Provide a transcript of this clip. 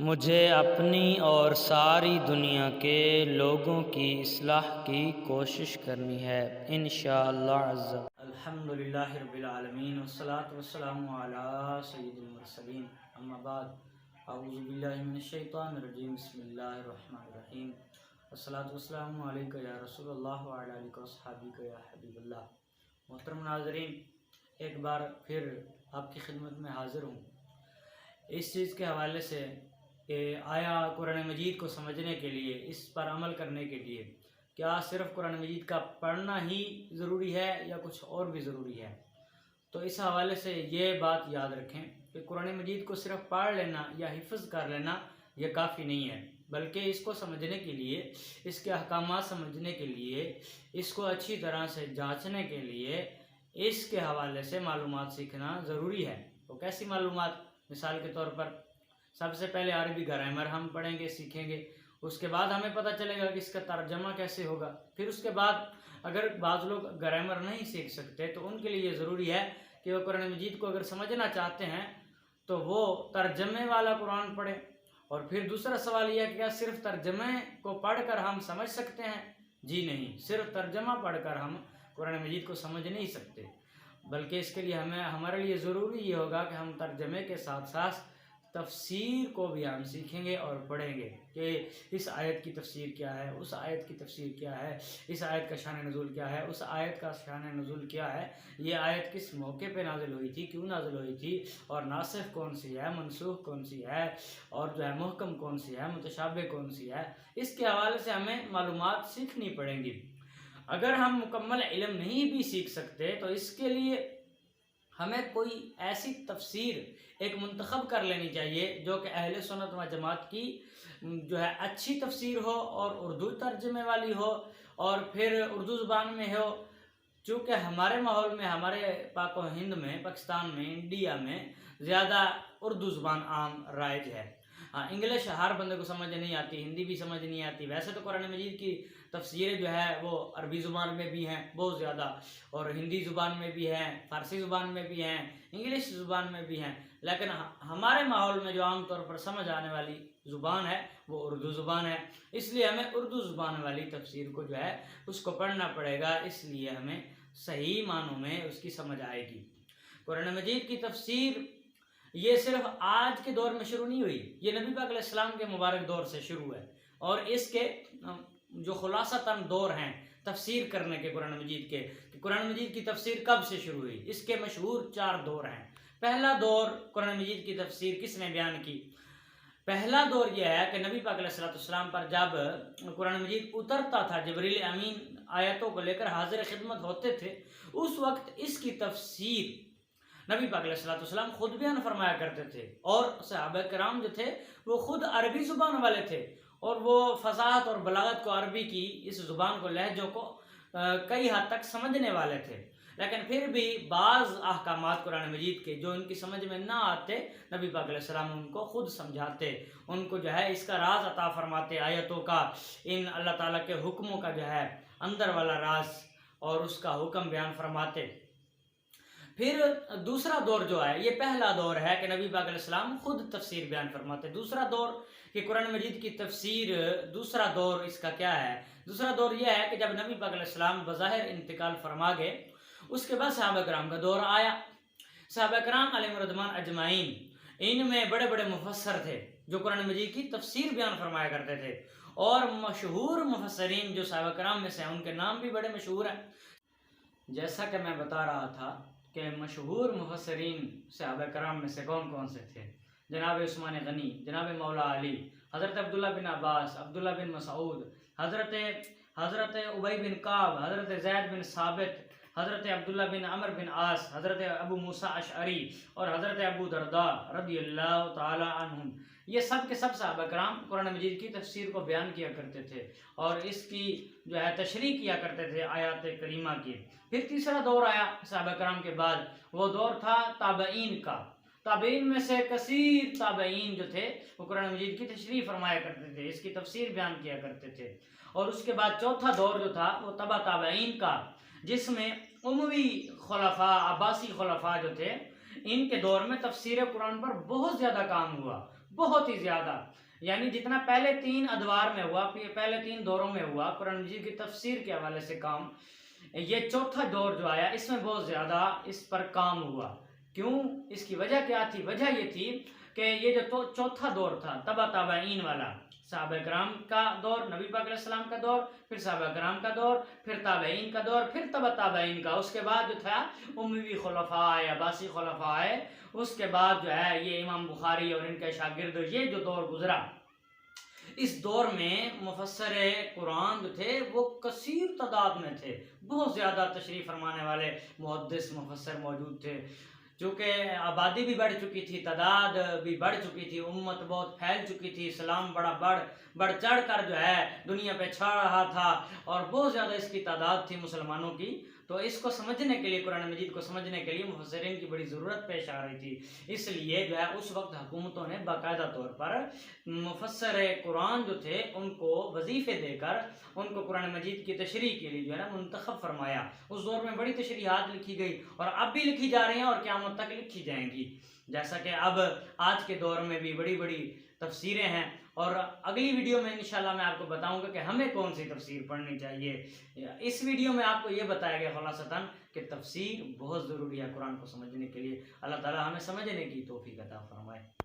مجھے اپنی اور ساری دنیا کے لوگوں کی اصلاح کی کوشش کرنی ہے انشاءاللہ عز الحمدللہ رب العالمین والصلاة والسلام علی سید المرسلین اما بعد اعوذ باللہ من الشیطان الرجیم بسم اللہ الرحمن الرحیم والصلاة والسلام علیکہ یا رسول اللہ وعلی آلہ وصحبہ یا حبیب اللہ۔ محترم ناظرین، ایک بار پھر آپ کی خدمت میں حاضر ہوں اس چیز کے حوالے سے کہ آیا قرآن مجید کو سمجھنے کے لیے، اس پر عمل کرنے کے لیے کیا صرف قرآن مجید کا پڑھنا ہی ضروری ہے یا کچھ اور بھی ضروری ہے؟ تو اس حوالے سے یہ بات یاد رکھیں کہ قرآن مجید کو صرف پڑھ لینا یا حفظ کر لینا یہ کافی نہیں ہے، بلکہ اس کو سمجھنے کے لیے، اس کے احکامات سمجھنے کے لیے، اس کو اچھی طرح سے جانچنے کے لیے اس کے حوالے سے معلومات سیکھنا ضروری ہے۔ تو کیسی معلومات؟ مثال کے طور پر سب سے پہلے عربی گرامر ہم پڑھیں گے، سیکھیں گے، اس کے بعد ہمیں پتہ چلے گا کہ اس کا ترجمہ کیسے ہوگا۔ پھر اس کے بعد اگر بعض لوگ گرامر نہیں سیکھ سکتے تو ان کے لیے یہ ضروری ہے کہ وہ قرآن مجید کو اگر سمجھنا چاہتے ہیں تو وہ ترجمے والا قرآن پڑھیں۔ اور پھر دوسرا سوال یہ ہے کہ کیا صرف ترجمے کو پڑھ کر ہم سمجھ سکتے ہیں؟ جی نہیں، صرف ترجمہ پڑھ کر ہم قرآن مجید کو سمجھ نہیں سکتے، بلکہ اس کے لیے ہمارے لیے ضروری یہ ہوگا کہ ہم ترجمے کے ساتھ ساتھ تفسیر کو بھی ہم سیکھیں گے اور پڑھیں گے کہ اس آیت کی تفسیر کیا ہے، اس آیت کی تفسیر کیا ہے، اس آیت کا شان نزول کیا ہے، اس آیت کا شان نزول کیا ہے، یہ آیت کس موقع پہ نازل ہوئی تھی، کیوں نازل ہوئی تھی، اور ناسخ کون سی ہے، منسوخ کون سی ہے، اور محکم کون سی ہے، متشابہ کون سی ہے۔ اس کے حوالے سے ہمیں معلومات سیکھنی پڑیں گی۔ اگر ہم مکمل علم نہیں بھی سیکھ سکتے تو اس کے لیے ہمیں کوئی ایسی تفسیر ایک منتخب کر لینی چاہیے جو کہ اہل سنت و جماعت کی اچھی تفسیر ہو اور اردو ترجمے والی ہو اور پھر اردو زبان میں ہو، چونکہ ہمارے ماحول میں، ہمارے پاک و ہند میں، پاکستان میں، انڈیا میں زیادہ اردو زبان عام رائج ہے۔ انگلش ہر بندے کو سمجھ نہیں آتی، ہندی بھی سمجھ نہیں آتی۔ ویسے تو قرآن مجید کی تفسیریں وہ عربی زبان میں بھی ہیں بہت زیادہ، اور ہندی زبان میں بھی ہیں، فارسی زبان میں بھی ہیں، انگلش زبان میں بھی ہیں، لیکن ہمارے ماحول میں جو عام طور پر سمجھ آنے والی زبان ہے وہ اردو زبان ہے۔ اس لیے ہمیں اردو زبان والی تفسیر کو اس کو پڑھنا پڑے گا، اس لیے ہمیں صحیح معنوں میں اس کی سمجھ آئے گی۔ قرآن مجید کی تفسیر یہ صرف آج کے دور میں شروع نہیں ہوئی، یہ نبی پاک علیہ السلام کے مبارک دور سے شروع ہے، اور اس کے جو خلاصتاً دور ہیں تفسیر کرنے کے قرآن مجید کے، کہ قرآن مجید کی تفسیر کب سے شروع ہوئی، اس کے مشہور 4 دور ہیں۔ پہلا دور قرآن مجید کی تفسیر کس نے بیان کی؟ پہلا دور یہ ہے کہ نبی پاک علیہ السلام پر جب قرآن مجید اترتا تھا، جبریل امین آیتوں کو لے کر حاضر خدمت ہوتے تھے، اس وقت اس کی تفسیر نبی پاک علیہ السلام خود بیان فرمایا کرتے تھے، اور صحابہ کرام جو تھے وہ خود عربی زبان والے تھے، اور وہ فصاحت اور بلاغت کو، عربی کی اس زبان کو، لہجوں کو کئی حد تک سمجھنے والے تھے، لیکن پھر بھی بعض احکامات قرآن مجید کے جو ان کی سمجھ میں نہ آتے، نبی پاک علیہ السلام ان کو خود سمجھاتے، ان کو اس کا راز عطا فرماتے، آیتوں کا، ان اللہ تعالیٰ کے حکموں کا اندر والا راز اور اس کا حکم بیان فرماتے۔ پھر دوسرا دور یہ پہلا دور ہے کہ نبی پاک علیہ السلام خود تفسیر بیان فرماتے۔ دوسرا دور کہ قرآن مجید کی تفسیر، دوسرا دور اس کا کیا ہے؟ دوسرا دور یہ ہے کہ جب نبی پاک علیہ السلام بظاہر انتقال فرما گئے، اس کے بعد صحابہ کرام کا دور آیا۔ صحابہ کرام علیہم رضوان اجمعین، ان میں بڑے بڑے مفسر تھے جو قرآن مجید کی تفسیر بیان فرمایا کرتے تھے، اور مشہور مفسرین جو صحابہ کرام میں سے ہیں ان کے نام بھی بڑے مشہور ہیں۔ جیسا کہ میں بتا رہا تھا کہ مشہور مفسرین صحابہ کرام میں سے کون کون سے تھے؟ جناب عثمان غنی، جناب مولا علی، حضرت عبداللہ بن عباس، عبداللہ بن مسعود، حضرت ابی بن کعب، حضرت زید بن ثابت، حضرت عبداللہ بن عمر بن عاص، حضرت ابو موسیٰ اشعری، اور حضرت ابو درداء رضی اللہ تعالی عنہم۔ یہ سب کے سب صحابہ کرام قرآن مجید کی تفسیر کو بیان کیا کرتے تھے اور اس کی تشریح کیا کرتے تھے آیات کریمہ کی۔ پھر تیسرا دور آیا صحابہ کرام کے بعد، وہ دور تھا تابعین کا۔ تابعین میں سے کثیر تابعین جو تھے وہ قرآن مجید کی تشریح فرمایا کرتے تھے، اس کی تفسیر بیان کیا کرتے تھے۔ اور اس کے بعد چوتھا دور جو تھا وہ تبع تابعین کا، جس میں اموی خلفاء، عباسی خلفاء جو تھے، ان کے دور میں تفسیر قرآن پر بہت زیادہ کام ہوا، بہت ہی زیادہ، یعنی جتنا پہلے 3 ادوار میں ہوا، پہلے 3 دوروں میں ہوا قرآن مجید کی تفسیر کے حوالے سے کام، یہ چوتھا دور جو آیا اس میں بہت زیادہ اس پر کام ہوا۔ کیوں؟ اس کی وجہ کیا تھی؟ وجہ یہ تھی کہ یہ جو چوتھا دور تھا تبع تابعین والا، صحابہ کرام کا دور، نبی پاک علیہ السلام کا دور، پھر صحابہ کرام کا دور، پھر تابعین کا دور، پھر تبع تابعین کا، اس کے بعد جو تھا امیوی خلفاء یا عباسی خلفاء ہے، اس کے بعد جو ہے یہ امام بخاری اور ان کے شاگرد، یہ جو دور گزرا، اس دور میں مفسر قرآن جو تھے وہ کثیر تعداد میں تھے، بہت زیادہ تشریح فرمانے والے محدث مفسر موجود تھے، چونکہ آبادی بھی بڑھ چکی تھی، تعداد بھی بڑھ چکی تھی، امت بہت پھیل چکی تھی، اسلام بڑا بڑھ چڑھ کر جو ہے دنیا پہ چھا رہا تھا، اور بہت زیادہ اس کی تعداد تھی مسلمانوں کی، تو اس کو سمجھنے کے لیے، قرآن مجید کو سمجھنے کے لیے مفسرین کی بڑی ضرورت پیش آ رہی تھی۔ اس لیے جو ہے اس وقت حکومتوں نے باقاعدہ طور پر مفسر قرآن جو تھے ان کو وظیفے دے کر ان کو قرآن مجید کی تشریح کے لیے جو ہے نا منتخب فرمایا۔ اس دور میں بڑی تشریحات لکھی گئی اور اب بھی لکھی جا رہی ہیں اور قیامت تک لکھی جائیں گی، جیسا کہ اب آج کے دور میں بھی بڑی بڑی تفسیریں ہیں، اور اگلی ویڈیو میں انشاءاللہ میں آپ کو بتاؤں گا کہ ہمیں کون سی تفسیر پڑھنی چاہیے۔ اس ویڈیو میں آپ کو یہ بتایا گیا خلاصتاً کہ تفسیر بہت ضروری ہے قرآن کو سمجھنے کے لیے۔ اللہ تعالی ہمیں سمجھنے کی توفیق عطا فرمائے۔